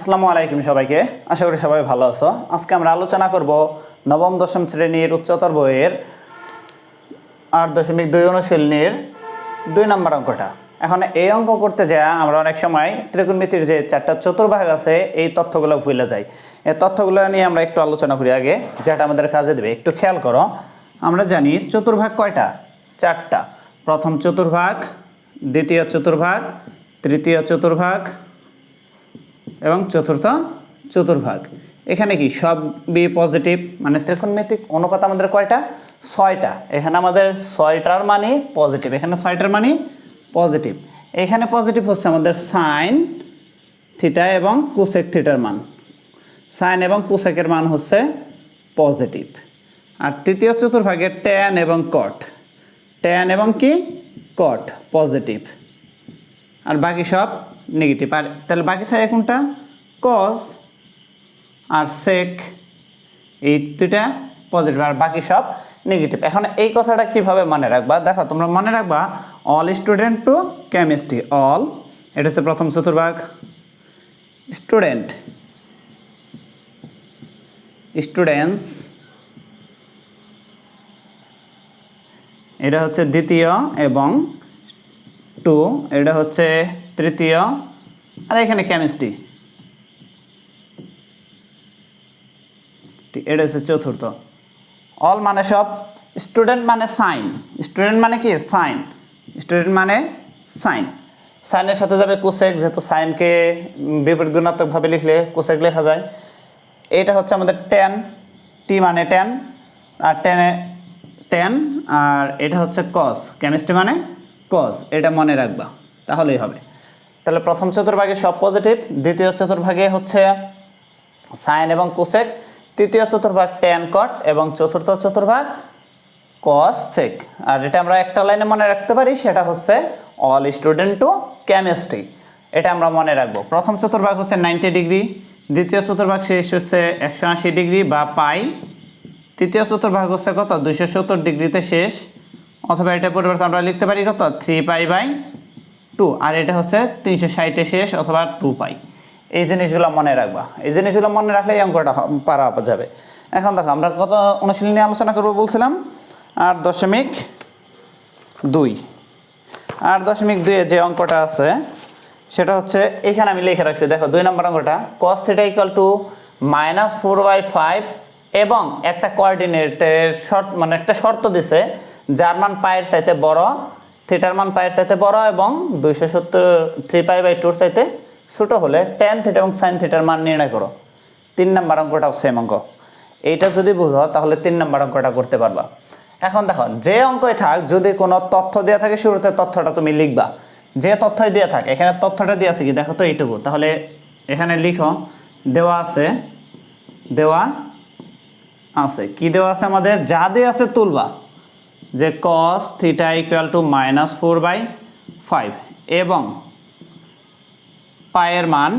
আসসালামু আলাইকুম সবাইকে। আশা করি সবাই ভালো আছো। আজকে আমরা আলোচনা করব নবম দশম শ্রেণীর উচ্চতর বইয়ের 8.2 অনুশীলনীর 2 নম্বর অঙ্কটা। এখন এই অঙ্ক করতে যায় আমরা অনেক সময় ত্রিকোণমিতির যে 4টা চতুর্ভাগ আছে এই তথ্যগুলো ভুলে যাই। এই তথ্যগুলো নিয়ে আমরা একটু আলোচনা করি আগে, যেটা আমাদের কাজে দেবে। একটু খেয়াল করো, আমরা জানি চতুর্ভাগ কয়টা? 4টা। প্রথম চতুর্ভাগ, দ্বিতীয় চতুর্ভাগ, তৃতীয় চতুর্ভাগ এবং চতুর্থ চতুর্ভাগ। এখানে কি সবই পজিটিভ, মানে ত্রিকোণমিতিক অনুপাত আমাদের কয়টা? 6টা। এখানে আমাদের 6টার মানে পজিটিভ, এখানে 6টার মানে পজিটিভ। এখানে পজিটিভ হচ্ছে আমাদের সাইন থিটা এবং কোসেক থিটার মান। সাইন এবং কোসেকের মান হচ্ছে পজিটিভ। আর তৃতীয় চতুর্ভাগের ট্যান এবং কট, ট্যান এবং কি কট পজিটিভ, আর বাকি সব নেগেটিভ। আর তাহলে বাকি থাকে কোনটা? কস আর সেক, এই দুইটা পজিটিভ আর বাকি সব নেগেটিভ। এখন এই কথাটা কিভাবে মনে রাখবা? দেখো, তোমরা মনে রাখবা all student to chemistry. All, এটা হচ্ছে প্রথম চতুর্ভাগ, স্টুডেন্টস এটা হচ্ছে দ্বিতীয়, এবং টু এটা হচ্ছে তৃতীয়, আর এখানে কেমিস্ট্রি এটা হচ্ছে চতুর্থ। অল মানে সব, স্টুডেন্ট মানে সাইন, স্টুডেন্ট মানে কি সাইন, স্টুডেন্ট মানে সাইন। সাইনের সাথে যাবে কোসেক, যেহেতু সাইনকে বিপরীত গুণাত্মকভাবে লিখলে কোসেক লেখা যায়। এটা হচ্ছে আমাদের ট্যান, টি মানে ট্যান, আর ট্যান, আর এটা হচ্ছে কস, কেমিস্ট্রি মানে কস। এটা মনে রাখবা, তাহলেই হবে। তাহলে প্রথম চতুর্ভাগে সব পজিটিভ, দ্বিতীয় চতুর্ভাগে হচ্ছে সাইন এবং কোসেক, তৃতীয় চতুর্ভাগ ট্যান কট, এবং চতুর্থ চতুর্ভাগ কস সেক। আর এটা আমরা একটা লাইনে মনে রাখতে পারি, সেটা হচ্ছে অল স্টুডেন্ট টু কেমিস্ট্রি। এটা আমরা মনে রাখবো। প্রথম চতুর্ভাগ হচ্ছে 90 ডিগ্রি, দ্বিতীয় চতুর্ভাগ শেষ হচ্ছে 180 ডিগ্রি বা পাই, তৃতীয় চতুর্ভাগ হচ্ছে কত? 270 ডিগ্রিতে শেষ, অথবা এটা পরিবর্তন আমরা লিখতে পারি কত? 3π/2। আর এটা হচ্ছে 360-এ শেষ, অথবা 2π। এই জিনিসগুলো মনে রাখবা, এই জিনিসগুলো মনে রাখলে এই অঙ্কটা পারা যাবে। এখন দেখো, আমরা কত অনুশীলনী নিয়ে আলোচনা করবো বলছিলাম? 8.2। 8.2 যে অঙ্কটা আছে সেটা হচ্ছে এখানে আমি লিখে রাখছি। দেখো 2 নম্বর অঙ্কটা, cos θ = -4/5 এবং একটা কোঅর্ডিনেটের শর্ত, মানে একটা শর্ত দিছে যার মান পায়ের চাইতে বড়, থিটার মান পায়ের চাইতে বড় এবং 3π/2 চাইতে ছোট হলে tan θ এবং sin θ মান নির্ণয় করো। 3 নম্বর অঙ্কটাও সেম অঙ্ক। এইটা যদি বুঝো তাহলে 3 নম্বর অঙ্কটা করতে পারবা। এখন দেখো, যে অঙ্কই থাক, যদি কোনো তথ্য দেওয়া থাকে শুরুতে তথ্যটা তুমি লিখবা। যে তথ্যই দেওয়া থাকে, এখানে তথ্যটা দেওয়া আছে কি দেখো তো, এইটুকু। তাহলে এখানে লিখো, দেওয়া আছে কি দেওয়া আছে আমাদের? যা দেওয়া আছে তুলবা, যে cos θ = -4/5 এবং পায়ের মান,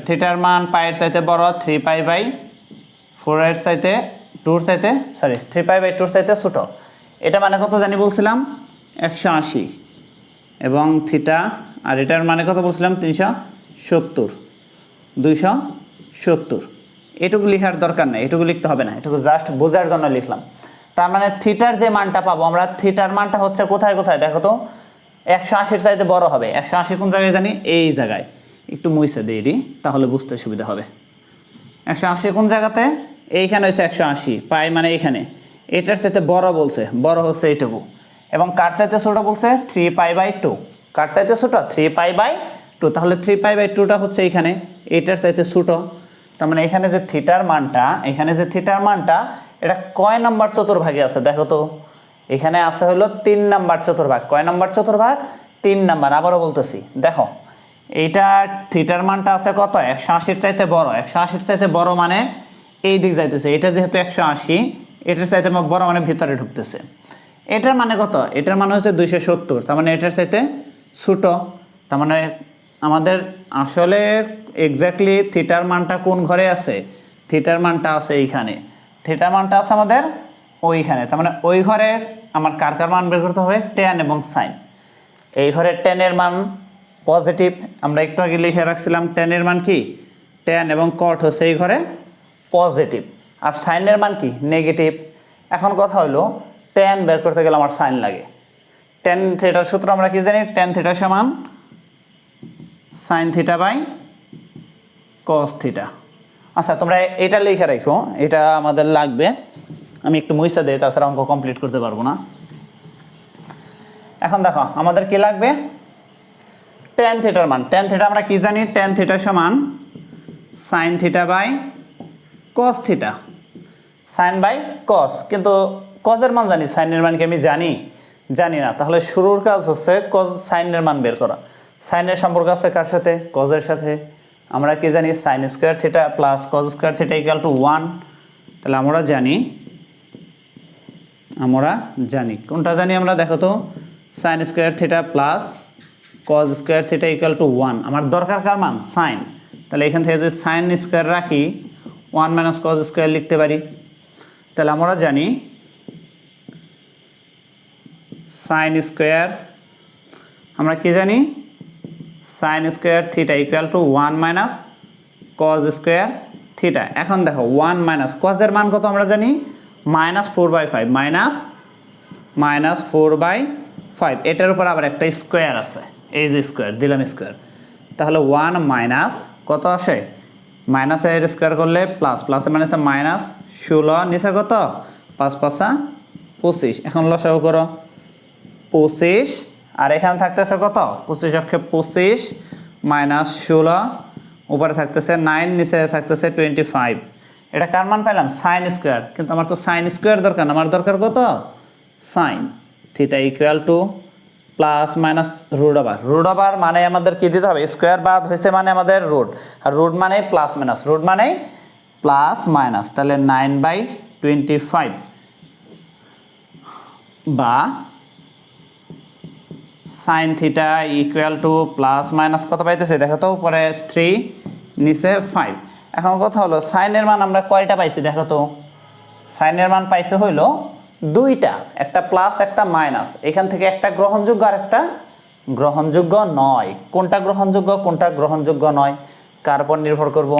থিটার মান পায়ের চাইতে বড়, 3π/4 এর চাইতে 3π/2 চাইতে ছোট। এটা মানে কত জানি বলছিলাম? 180, এবং থিটা, আর এটার মানে কত বলছিলাম? 270। এটুকু লেখার দরকার নেই, এটুকু লিখতে হবে না, এটুকু জাস্ট বোঝার জন্য লিখলাম। তার মানে থিটার যে মানটা পাবো আমরা, থিটার মানটা হচ্ছে কোথায় কোথায় দেখো তো? 180-এর চাইতে বড় হবে। 180 কোন জায়গায় জানি? এই জায়গায়। একটু মুছে দিই, তাহলে বুঝতে সুবিধা হবে। 180 কোন জায়গাতে? এইখানে হচ্ছে 180, পাই মানে এইখানে। এটার চাইতে বড় বলছে, বড় হচ্ছে এইটুকু। এবং কার চাইতে ছোট বলছে? 3π/2। কার চাইতে ছোট? 3π/2। তাহলে 3π/2টা হচ্ছে এইখানে, এটার চাইতে ছোট। তার মানে এখানে যে থিটার মানটা, এটা কয় নম্বর চতুর্ভাগে আছে দেখো তো? এখানে আছে হলো 3 নম্বর চতুর্ভাগ। কয় নম্বর চতুর্ভাগ? 3 নম্বর। আবারও বলতেছি, দেখো এইটা থিটার মানটা আছে কত? 180-এর চাইতে বড়। 180-এর চাইতে বড় মানে এই দিক যাইতেছে। এটা যেহেতু 180, এটার চাইতে বড় মানে ভিতরে ঢুকতেছে। এটার মানে কত? এটার মানে হচ্ছে 270। তার মানে এটার চাইতে ছোট। তার মানে আমাদের আসলে এক্স্যাক্টলি থিটার মানটা কোন ঘরে আছে? থিটার মানটা আছে এইখানে, থিটার মানটা আছে আমাদের ওইখানে। তার মানে ওই ঘরে আমার কার মান বের করতে হবে? ট্যান এবং সাইন। এই ঘরে ট্যানের মান পজিটিভ, আমরা একটু আগে লিখে রাখছিলাম ট্যানের মান কি, ট্যান এবং কট হচ্ছে এই ঘরে পজিটিভ, আর সাইনের মান কি নেগেটিভ। এখন কথা হলো ট্যান বের করতে গেলে আমার সাইন লাগে। ট্যান থিটার সূত্র আমরা কি জানি, ট্যান থিটা সমান sine theta by cos theta. আচ্ছা তোমরা এটা লিখে রাখো, এটা আমাদের লাগবে, আমি একটু মুইসা দিই, তাছাড়া অঙ্ক কমপ্লিট করতে পারবো না। এখন দেখো আমাদের কি লাগবে, ট্যান থিটার মান, ট্যান থিটা আমরা কি জানি, ট্যান থিটা সমান sine theta by cos theta, sine by cos, কিন্তু কজের মান জানি, সাইনের মান কি আমি জানি না। তাহলে শুরুর কাজ হচ্ছে কজ সাইনের মান বের করা। সাইনের সম্পর্ক আছে কার সাথে, কজের সাথে। আমরা কি জানি sine square theta plus cos square theta equal two 1। তাহলে আমরা জানি কোনটা জানি আমরা, দেখো তো, sine square theta plus cos square theta equal two 1। আমার দরকার কার মান, সাইন। তাহলে এখান থেকে যদি সাইন স্কোয়ার রাখি 1 মাইনাস কজ স্কোয়ার লিখতে পারি। তাহলে আমরা জানি সাইন স্কোয়ার, আমরা কি জানি sine square theta equal two 1 minus cos square theta. এখন দেখো 1 মাইনাস কজের মান কত আমরা জানি, -4/5, -4/5। এটার উপর আবার একটা স্কোয়ার আছে, এই যে স্কোয়ার দিলাম স্কোয়ার। তাহলে 1 মাইনাস কত আসে, মাইনাসের স্কোয়ার করলে প্লাস, প্লাসে মাইনাসে মাইনাস 16, নিচে কত 5 5 25। এখন লসাগু করো 25, আর এখানে থাকতেছে কত 25 অক্ষে 25 মাইনাস 16, উপরে থাকতেছে 9, নিচে থাকতেছে 25। এটা কার মান পাইলাম, সাইন স্কোয়ার। কিন্তু আমার তো সাইন স্কোয়ার দরকার না, আমার দরকার কত, sine theta equal to plus minus root over মানে আমাদের কি দিতে হবে, স্কোয়ার বাদ হয়েছে মানে আমাদের রুট, আর রুট মানে প্লাস মাইনাস, রুট মানে প্লাস মাইনাস। তাহলে 9/25 বা sign theta equal to plus minus কত পাইতেছে দেখো তো, উপরে 3 নিচে 5। এখন কথা হলো সাইনের মান আমরা কয়টা পাইছি দেখো তো, সাইনের মান পাইছে হইলো দুইটা, একটা প্লাস একটা মাইনাস। এখান থেকে একটা গ্রহণযোগ্য আর একটা গ্রহণযোগ্য নয়। কোনটা গ্রহণযোগ্য কোনটা গ্রহণযোগ্য নয় কার উপর নির্ভর করব,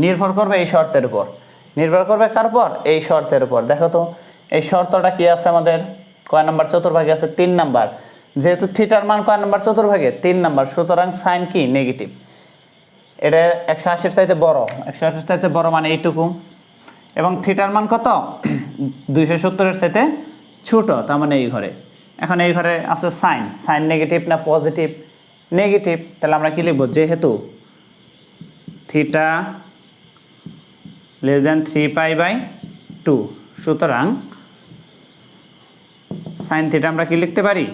নির্ভর করবে এই শর্তের উপর, নির্ভর করবে কার উপর, এই শর্তের উপর। দেখো তো এই শর্তটা কি আছে আমাদের, কয় নাম্বার চতুর্ভাগে আছে, 3 নাম্বার। যেহেতু থিটার মান কয় নাম্বার চতুর্ভাগে, 3 নাম্বার, সুতরাং সাইন কি নেগেটিভ। এটা 180-র চাইতে বড়, 180-র চাইতে বড় মানে এইটুকু, এবং থিটার মান কত 270-এর চাইতে ছোট, তার মানে এই ঘরে। এখন এই ঘরে আছে সাইন, সাইন নেগেটিভ না পজিটিভ, নেগেটিভ। তাহলে আমরা কি লিখব, যেহেতু থিটা লেস দেন 3π/2, সুতরাং সাইন থিটা আমরা কি লিখতে পারি,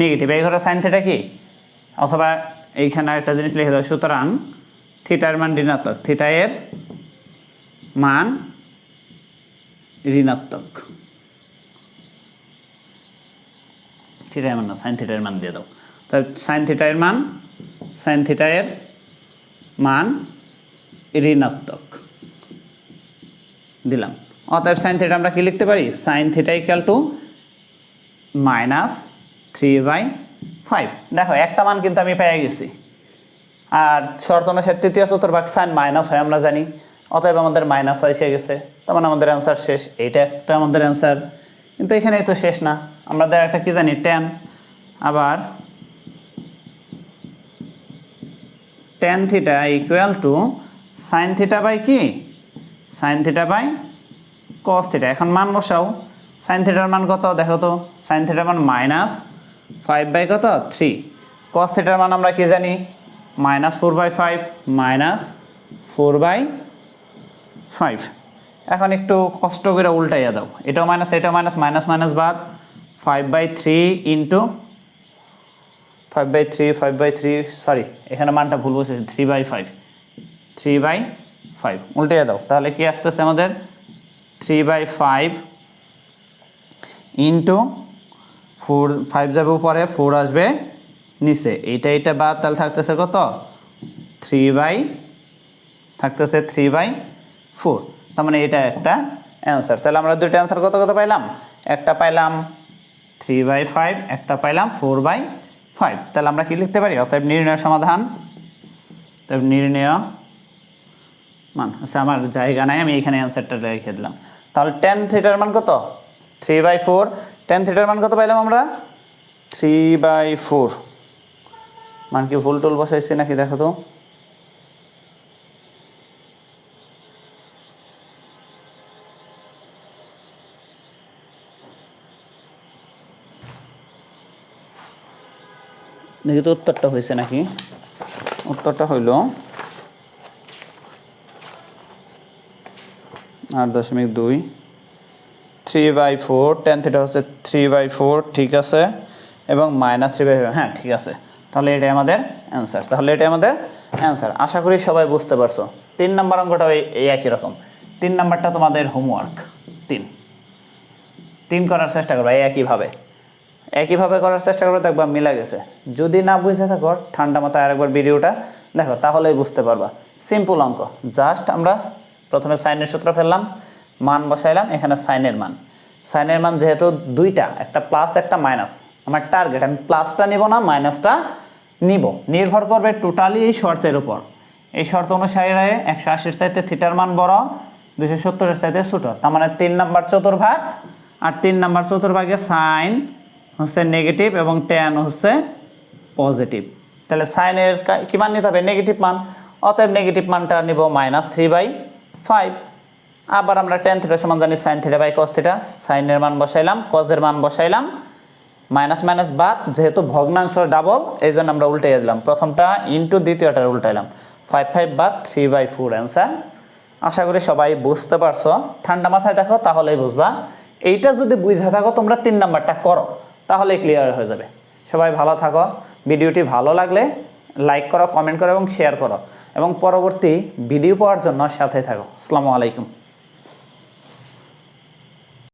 নেগেটিভ। এই ঘরে সাইন থিটা কি, অথবা এইখানে একটা জিনিস লিখে দাও, সুতরাং থিটার মান ঋণাত্মক, থিটা এর মান ঋণাত্মক, থিটার মান না সাইন থিটার মান দিয়ে দাও। তাহলে সাইন থিটা এর মান ঋণাত্মক দিলাম। অতএব সাইন থিটা আমরা কি লিখতে পারি, সাইন থিটা ইকুয়াল টু -3/5। দেখো একটা মান কিন্তু আমি পেয়ে গেছি, আর শর্ত অনুসারে তৃতীয় চতুর্ভাগ সাইন মাইনাস হয় আমরা জানি, অতএব আমাদের মাইনাস এসে গেছে, তার মানে আমাদের অ্যান্সার শেষ। এইটা একটা আমাদের অ্যান্সার, কিন্তু এখানেই তো শেষ না, আমাদের একটা কি জানি ট্যান, আবার tan theta equal to sine theta by কি, sine theta by cos theta. এখন মান বসাও, সাইন থিটার মান কত দেখো তো, সাইন থিটার মান -5/3, কস থিটার মান আমরা কি জানি -4/5। এখন একটু কষ্ট করে উল্টাইয়া দাও, এটাও মাইনাস এটাও মাইনাস, মাইনাস মাইনাস বাদ, 5/3 ইন্টু 5/3 সরি এখানে মানটা ভুল বসেছে, 3/5 উল্টাইয়া দাও। তাহলে কি আসতেছে আমাদের 3/5 ইন্টু 4, 5 যাবে উপরে 4 আসবে নিচে, এইটা বাদ, তাহলে থাকতেছে কত 3/4। তার মানে এটা একটা অ্যান্সার। তাহলে আমরা দুইটা অ্যান্সার কত কত পাইলাম, একটা পাইলাম 3/5, একটা পাইলাম 4/5। তাহলে আমরা কি লিখতে পারি? অতএব নির্ণয় সমাধান, অতএব নির্ণয় মান। আচ্ছা, আমার জায়গা নাই, আমি এখানে অ্যান্সারটা রেখে দিলাম। তাহলে tan থিটার মান কত? 3/4। tan থিটার মান কত পাইলাম আমরা? 3/4। মান কি ভুল টুল বসাইছি নাকি দেখো তো। দেখি তো উত্তরটা হয়েছে নাকি। উত্তরটা হইল 8.2। 3/4, tan থিটা হচ্ছে 3/4, ঠিক আছে, এবং -3/4, হ্যাঁ ঠিক আছে। তাহলে এটাই আমাদের অ্যান্সার। আশা করি সবাই বুঝতে পারছো। 3 নাম্বার অঙ্কটা এই একই রকম। 3 নাম্বারটা তোমাদের হোমওয়ার্ক। 3 করার চেষ্টা করবা একইভাবে করার চেষ্টা করবে, দেখবা মিলা গেছে। যদি না বুঝে থাকো ঠান্ডা মাথায় আরেকবার ভিডিওটা দেখো, তাহলেই বুঝতে পারবা। সিম্পল অঙ্ক, জাস্ট আমরা প্রথমে সাইনের সূত্র ফেললাম, মান বসাইলাম, এখানে সাইনের মান যেহেতু দুইটা, একটা প্লাস একটা মাইনাস, আমার টার্গেট আমি প্লাসটা নিব না মাইনাসটা নিব, নির্ভর করবে টোটালি এই শর্তের উপর। এই শর্ত অনুসারে 180 চাইতে থিটার মান বড়, 270 চাইতে ছোট, তার মানে 3 নাম্বার চতুর্ভাগ। আর 3 নাম্বার চতুর্ভাগে সাইন হচ্ছে নেগেটিভ এবং ট্যান হচ্ছে পজিটিভ। তাহলে সাইনের কি মান নিতে হবে? নেগেটিভ মান। অতএব নেগেটিভ মানটা নিব -3/5। আবার আমরা ট্যান থিটা সমান জানি sine theta by cos theta. সাইনের মান বসাইলাম, কসের মান বসাইলাম, মাইনাস মাইনাস বাদ, যেহেতু ভগ্নাংশ ডাবল এই জন্য আমরা উল্টাই দিলাম, প্রথমটা ইন্টু দ্বিতীয়টার উল্টাইলাম। 5/5 বাদ 3/4 অ্যান্সার। আশা করি সবাই বুঝতে পারছো। ঠান্ডা মাথায় দেখো তাহলেই বুঝবা। এইটা যদি বুঝে থাকো তোমরা 3 নাম্বারটা করো, তাহলে ক্লিয়ার হয়ে যাবে। সবাই ভালো থাকো। ভিডিওটি ভালো লাগলে লাইক করো, কমেন্ট করো এবং শেয়ার করো, এবং পরবর্তী ভিডিও পাওয়ার জন্য সাথে থাকো। আসসালামু আলাইকুম।